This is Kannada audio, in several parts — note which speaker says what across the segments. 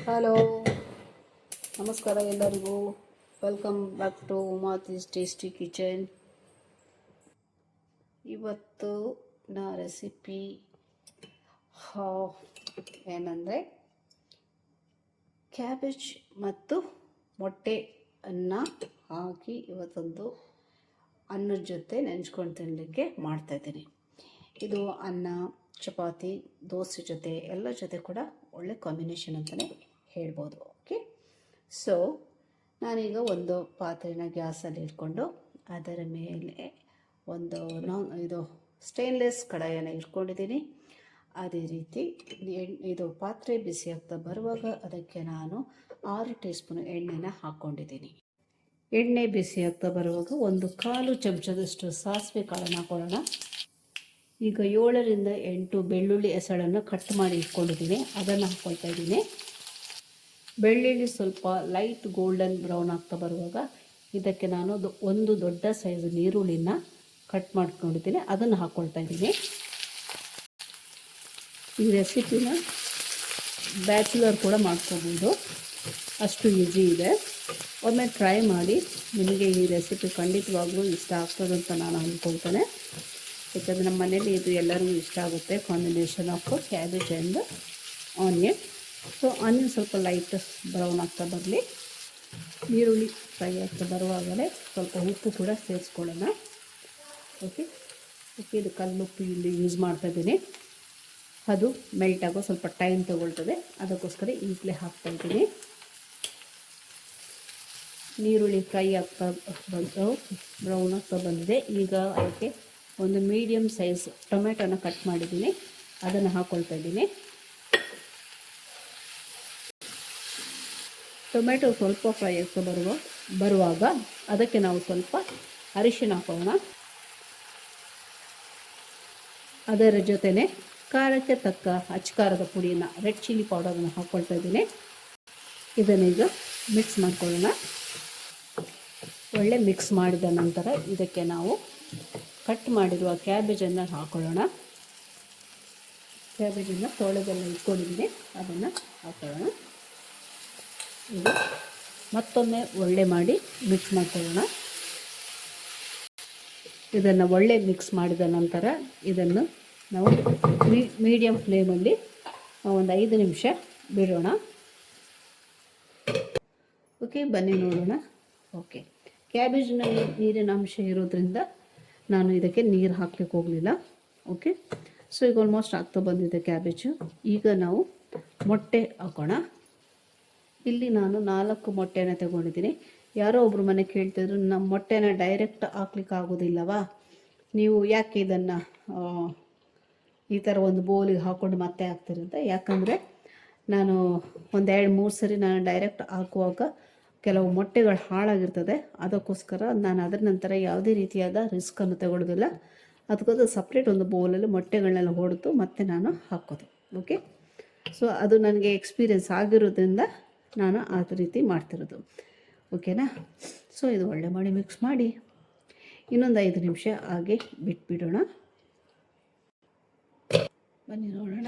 Speaker 1: ಹಲೋ, ನಮಸ್ಕಾರ ಎಲ್ಲರಿಗೂ. Welcome back to Umathi's tasty kitchen. ಇವತ್ತು ರೆಸಿಪಿ ಏನಂದರೆ ಕ್ಯಾಬೇಜ್ ಮತ್ತು ಮೊಟ್ಟೆ ಅನ್ನ ಹಾಕಿ ಇವತ್ತೊಂದು ಅನ್ನದ ಜೊತೆ ನೆಂಚ್ಕೊಂಡು ತಿನ್ನಲಿಕ್ಕೆ ಮಾಡ್ತಾಯಿದ್ದೀನಿ. ಇದು ಅನ್ನ, ಚಪಾತಿ, ದೋಸೆ ಜೊತೆ ಎಲ್ಲ ಜೊತೆ ಕೂಡ ಒಳ್ಳೆ ಕಾಂಬಿನೇಷನ್ ಅಂತಲೇ ಹೇಳ್ಬೋದು. ಓಕೆ, ಸೊ ನಾನೀಗ ಒಂದು ಪಾತ್ರೆನ ಗ್ಯಾಸಲ್ಲಿ ಇಟ್ಕೊಂಡು ಅದರ ಮೇಲೆ ಒಂದು ಇದು ಸ್ಟೇನ್ಲೆಸ್ ಕಡಾಯನ್ನು ಇಟ್ಕೊಂಡಿದ್ದೀನಿ. ಅದೇ ರೀತಿ ಇದು ಪಾತ್ರೆ ಬಿಸಿ ಆಗ್ತಾ ಬರುವಾಗ ಅದಕ್ಕೆ ನಾನು 6 ಟೀ ಸ್ಪೂನ್ ಎಣ್ಣೆನ ಹಾಕ್ಕೊಂಡಿದ್ದೀನಿ. ಎಣ್ಣೆ ಬಿಸಿ ಆಗ್ತಾ ಬರುವಾಗ 1/4 ಚಮಚದಷ್ಟು ಸಾಸಿವೆ ಕಾಳನ್ನು ಹಾಕೊಳ್ಳೋಣ. ಈಗ 7 ರಿಂದ 8 ಬೆಳ್ಳುಳ್ಳಿ ಎಸಳನ್ನು ಕಟ್ ಮಾಡಿ ಇಟ್ಕೊಂಡಿದ್ದೀನಿ, ಅದನ್ನು ಹಾಕ್ಕೊಳ್ತಾ ಇದ್ದೀನಿ. ಬೆಳ್ಳುಳ್ಳಿ ಸ್ವಲ್ಪ ಲೈಟ್ ಗೋಲ್ಡನ್ ಬ್ರೌನ್ ಆಗ್ತಾ ಬರುವಾಗ ಇದಕ್ಕೆ ನಾನು ಒಂದು ದೊಡ್ಡ ಸೈಜ್ ಈರುಳ್ಳಿನ ಕಟ್ ಮಾಡ್ಕೊಂಡಿದ್ದೀನಿ, ಅದನ್ನು ಹಾಕ್ಕೊಳ್ತಾ ಇದ್ದೀನಿ. ಈ ರೆಸಿಪಿನ ಬ್ಯಾಚುಲರ್ ಕೂಡ ಮಾಡ್ಕೋಬೋದು, ಅಷ್ಟು ಈಸಿ ಇದೆ. ಒಮ್ಮೆ ಟ್ರೈ ಮಾಡಿ, ನಿಮಗೆ ಈ ರೆಸಿಪಿ ಖಂಡಿತವಾಗ್ಲೂ ಇಷ್ಟ ಆಗ್ತದಂತ ನಾನು ಅಂದ್ಕೊಳ್ತೇನೆ. ಯಾಕಂದರೆ ನಮ್ಮ ಮನೇಲಿ ಇದು ಎಲ್ಲರಿಗೂ ಇಷ್ಟ ಆಗುತ್ತೆ, combination of cabbage and onion. So onion ಸ್ವಲ್ಪ ಲೈಟ್ ಬ್ರೌನ್ ಆಗ್ತಾ ಬರಲಿ, ಈರುಳ್ಳಿ ಫ್ರೈ ಆಗ್ತಾ ಬರುವಾಗಲೇ ಸ್ವಲ್ಪ ಉಪ್ಪು ಕೂಡ ಸೇರಿಸ್ಕೊಳ್ಳೋಣ. ಓಕೆ, ಇದು ಕಲ್ಲುಪ್ಪು ಇಲ್ಲಿ ಯೂಸ್ ಮಾಡ್ತಾಯಿದ್ದೀನಿ. ಅದು ಮೆಲ್ಟ್ ಆಗೋ ಸ್ವಲ್ಪ ಟೈಮ್ ತೊಗೊಳ್ತದೆ, ಅದಕ್ಕೋಸ್ಕರ ಈಗಲೇ ಹಾಕ್ತಾಯಿದ್ದೀನಿ. ಈರುಳ್ಳಿ ಫ್ರೈ ಆಗ್ತಾ ಬಂದು ಬ್ರೌನ್ ಆಗ್ತಾ ಬಂದಿದೆ. ಈಗ ಅದಕ್ಕೆ ಒಂದು ಮೀಡಿಯಮ್ ಸೈಜ್ ಟೊಮೆಟೊನ ಕಟ್ ಮಾಡಿದ್ದೀನಿ, ಅದನ್ನು ಹಾಕ್ಕೊಳ್ತಾ ಇದ್ದೀನಿ. ಟೊಮೆಟೊ ಸ್ವಲ್ಪ ಫ್ರೈ ಆಗ್ತಾ ಬರುವಾಗ ಅದಕ್ಕೆ ನಾವು ಸ್ವಲ್ಪ ಅರಿಶಿನ ಹಾಕೋಣ. ಅದರ ಜೊತೆನೆ ಖಾರಕ್ಕೆ ತಕ್ಕ ಅಚ್ಚಕಾರದ ಪುಡಿಯನ್ನು, ರೆಡ್ ಚಿಲ್ಲಿ ಪೌಡರನ್ನು ಹಾಕ್ಕೊಳ್ತಾ ಇದ್ದೀನಿ. ಇದನ್ನೀಗ ಮಿಕ್ಸ್ ಮಾಡ್ಕೊಳ್ಳೋಣ. ಒಳ್ಳೆ ಮಿಕ್ಸ್ ಮಾಡಿದ ನಂತರ ಇದಕ್ಕೆ ನಾವು ಕಟ್ ಮಾಡಿರುವ ಕ್ಯಾಬೇಜನ್ನು ಹಾಕೊಳ್ಳೋಣ. ಕ್ಯಾಬೇಜನ್ನು ತೊಳೆದೆಲ್ಲ ಇಟ್ಕೊಂಡಿದ್ದೀನಿ, ಅದನ್ನು ಹಾಕೊಳ್ಳೋಣ. ಈಗ ಮತ್ತೊಮ್ಮೆ ಒಳ್ಳೆ ಮಾಡಿ ಮಿಕ್ಸ್ ಮಾಡ್ಕೊಳ್ಳೋಣ. ಇದನ್ನು ಒಳ್ಳೆ ಮಿಕ್ಸ್ ಮಾಡಿದ ನಂತರ ಇದನ್ನು ನಾವು ಮೀಡಿಯಮ್ ಫ್ಲೇಮಲ್ಲಿ ಒಂದು 5 ನಿಮಿಷ ಬಿಡೋಣ. ಓಕೆ, ಬನ್ನಿ ನೋಡೋಣ. ಓಕೆ, ಕ್ಯಾಬೇಜ್ನಲ್ಲಿ ನೀರಿನ ಅಂಶ ಇರೋದ್ರಿಂದ ನಾನು ಇದಕ್ಕೆ ನೀರು ಹಾಕಲಿಕ್ಕೆ ಹೋಗಲಿಲ್ಲ. ಓಕೆ, ಸೊ ಈಗ ಆಲ್ಮೋಸ್ಟ್ ಆಗ್ತಾ ಬಂದಿದೆ ಕ್ಯಾಬೇಜು. ಈಗ ನಾವು ಮೊಟ್ಟೆ ಹಾಕೋಣ. ಇಲ್ಲಿ ನಾನು 4 ಮೊಟ್ಟೆನ ತಗೊಂಡಿದ್ದೀನಿ. ಯಾರೋ ಒಬ್ಬರು ಮನೆ ಕೇಳ್ತಿದ್ರು, ನಮ್ಮ ಮೊಟ್ಟೆನ ಡೈರೆಕ್ಟ್ ಹಾಕ್ಲಿಕ್ಕೆ ಆಗೋದಿಲ್ಲವಾ, ನೀವು ಯಾಕೆ ಇದನ್ನು ಈ ಥರ ಒಂದು ಬೌಲಿಗೆ ಹಾಕ್ಕೊಂಡು ಮತ್ತೆ ಹಾಕ್ತೀರಿ ಅಂತ. ಯಾಕಂದರೆ ನಾನು 1-2-3 ಸರಿ ನಾನು ಡೈರೆಕ್ಟ್ ಹಾಕುವಾಗ ಕೆಲವು ಮೊಟ್ಟೆಗಳು ಹಾಳಾಗಿರ್ತದೆ, ಅದಕ್ಕೋಸ್ಕರ ನಾನು ಅದರ ನಂತರ ಯಾವುದೇ ರೀತಿಯಾದ ರಿಸ್ಕನ್ನು ತಗೊಳ್ಳೋದಿಲ್ಲ. ಅದಕ್ಕೋಸ್ಕರ ಸಪ್ರೇಟ್ ಒಂದು ಬೌಲಲ್ಲಿ ಮೊಟ್ಟೆಗಳನ್ನೆಲ್ಲ ಹೊಡೆದು ಮತ್ತೆ ನಾನು ಹಾಕೋದು. ಓಕೆ, ಸೊ ಅದು ನನಗೆ ಎಕ್ಸ್ಪೀರಿಯೆನ್ಸ್ ಆಗಿರೋದ್ರಿಂದ ನಾನು ಆ ರೀತಿ ಮಾಡ್ತಿರೋದು. ಓಕೆನಾ. ಸೊ ಇದು ಒಳ್ಳೆ ಮಾಡಿ ಮಿಕ್ಸ್ ಮಾಡಿ ಇನ್ನೊಂದು 5 ನಿಮಿಷ ಹಾಗೆ ಬಿಟ್ಬಿಡೋಣ. ಬನ್ನಿ ನೋಡೋಣ.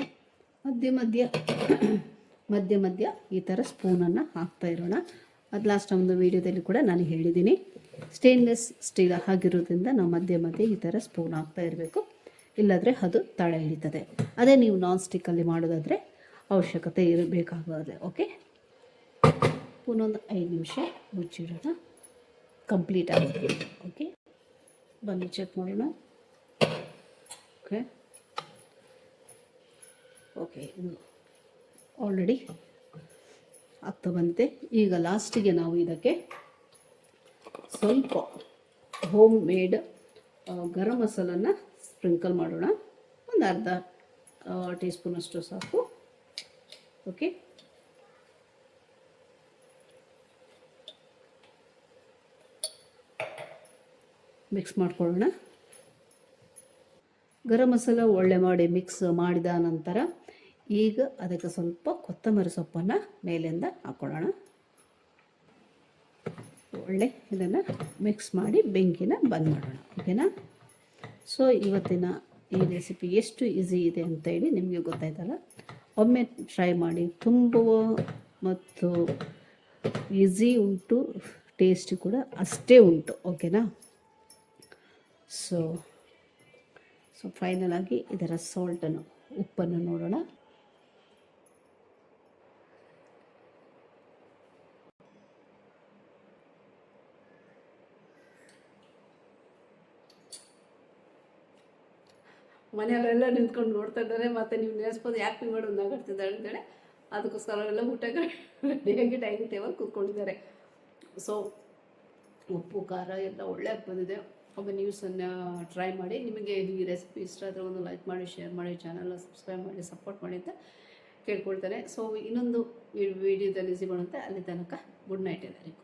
Speaker 1: ಮಧ್ಯ ಮಧ್ಯ ಈ ಥರ ಸ್ಪೂನನ್ನು ಹಾಕ್ತಾ ಇರೋಣ. ಅದು ಲಾಸ್ಟ್ ಒಂದು ವೀಡಿಯೋದಲ್ಲಿ ಕೂಡ ನಾನು ಹೇಳಿದ್ದೀನಿ, ಸ್ಟೇನ್ಲೆಸ್ ಸ್ಟೀಲ್ ಆಗಿರೋದ್ರಿಂದ ನಾವು ಮಧ್ಯೆ ಈ ಥರ ಸ್ಪೂನ್ ಹಾಕ್ತಾ ಇರಬೇಕು, ಇಲ್ಲಾಂದರೆ ಅದು ತಳ ಹಿಡಿತದೆ. ಅದೇ ನೀವು ನಾನ್ ಸ್ಟಿಕ್ಕಲ್ಲಿ ಮಾಡೋದಾದರೆ ಅವಶ್ಯಕತೆ ಇರಬೇಕಾಗೋದೆ. ಓಕೆ, ಇನ್ನೊಂದು 5 ನಿಮಿಷ ಮುಚ್ಚಿಡೋಣ, ಕಂಪ್ಲೀಟ್ ಆಗುತ್ತೆ. ಓಕೆ, ಬನ್ನಿ ಚೆಕ್ ಮಾಡೋಣ. ಓಕೆ, ಇದು ಆಲ್ರೆಡಿ ಆಗ್ತಾ ಬಂದಿದೆ. ಈಗ ಲಾಸ್ಟಿಗೆ ನಾವು ಇದಕ್ಕೆ ಸ್ವಲ್ಪ ಹೋಮ್ ಮೇಡ್ ಗರಂ ಮಸಾಲನ್ನು ಸ್ಪ್ರಿಂಕಲ್ ಮಾಡೋಣ. ಒಂದು ಅರ್ಧ ಟೀ ಸ್ಪೂನಷ್ಟು ಸಾಕು. ಓಕೆ, ಮಿಕ್ಸ್ ಮಾಡ್ಕೊಳ್ಳೋಣ. ಗರಂ ಮಸಾಲ ಒಳ್ಳೆ ಮಾಡಿ ಮಿಕ್ಸ್ ಮಾಡಿದ ನಂತರ ಈಗ ಅದಕ್ಕೆ ಸ್ವಲ್ಪ ಕೊತ್ತಂಬರಿ ಸೊಪ್ಪನ್ನು ಮೇಲಿಂದ ಹಾಕ್ಕೊಳ್ಳೋಣ. ಒಳ್ಳೆ ಇದನ್ನು ಮಿಕ್ಸ್ ಮಾಡಿ ಬೆಂಕಿನ ಬಂದ್ ಮಾಡೋಣ. ಓಕೆನಾ. ಸೊ ಇವತ್ತಿನ ಈ ರೆಸಿಪಿ ಎಷ್ಟು ಈಸಿ ಇದೆ ಅಂತೇಳಿ ನಿಮಗೆ ಗೊತ್ತಾಯ್ತಲ್ಲ. ಒಮ್ಮೆ ಟ್ರೈ ಮಾಡಿ, ತುಂಬ ಮತ್ತು ಈಸಿ ಉಂಟು, ಟೇಸ್ಟ್ ಕೂಡ ಅಷ್ಟೇ ಉಂಟು. ಓಕೆನಾ? ಸೊ ಫೈನಲ್ ಆಗಿ ಇದರ ಸಾಲ್ಟನ್ನು, ಉಪ್ಪನ್ನು ನೋಡೋಣ. ಮನೆಯವರೆಲ್ಲ ನಿಂತ್ಕೊಂಡು ನೋಡ್ತಾ ಇದ್ದಾರೆ, ಮತ್ತು ನೀವು ನೆನೆಸ್ಬೋದು ಯಾಕೆ ನೀವು ಮಾಡಿ ನಗಾಡ್ತಿದ್ದಾಳೆ ಅಂತೇಳಿ. ಅದಕ್ಕೋಸ್ಕರ ಅವರೆಲ್ಲ ಊಟಕ್ಕೆ ರೆಡಿಯಾಗಿ ಡೈನಿಂಗ್ ಟೇಬಲ್ ಕೂತ್ಕೊಂಡಿದ್ದಾರೆ. ಸೊ ಉಪ್ಪು ಖಾರ ಎಲ್ಲ ಒಳ್ಳೆ ಬಂದಿದೆ. ಒಮ್ಮೆ ನೀವು ಟ್ರೈ ಮಾಡಿ. ನಿಮಗೆ ಈ ರೆಸಿಪಿ ಇಷ್ಟ ಆದರೆ ಒಂದು ಲೈಕ್ ಮಾಡಿ, ಶೇರ್ ಮಾಡಿ, ಚಾನಲ್ನ ಸಬ್ಸ್ಕ್ರೈಬ್ ಮಾಡಿ, ಸಪೋರ್ಟ್ ಮಾಡಿ ಅಂತ ಕೇಳ್ಕೊಳ್ತಾರೆ. ಸೊ ಇನ್ನೊಂದು ವಿಡಿಯೋದಲ್ಲಿ ಸಿಗೋಣಂತೆ. ಅಲ್ಲಿ ತನಕ ಗುಡ್ ನೈಟ್ ಎಲ್ಲರಿಗೂ.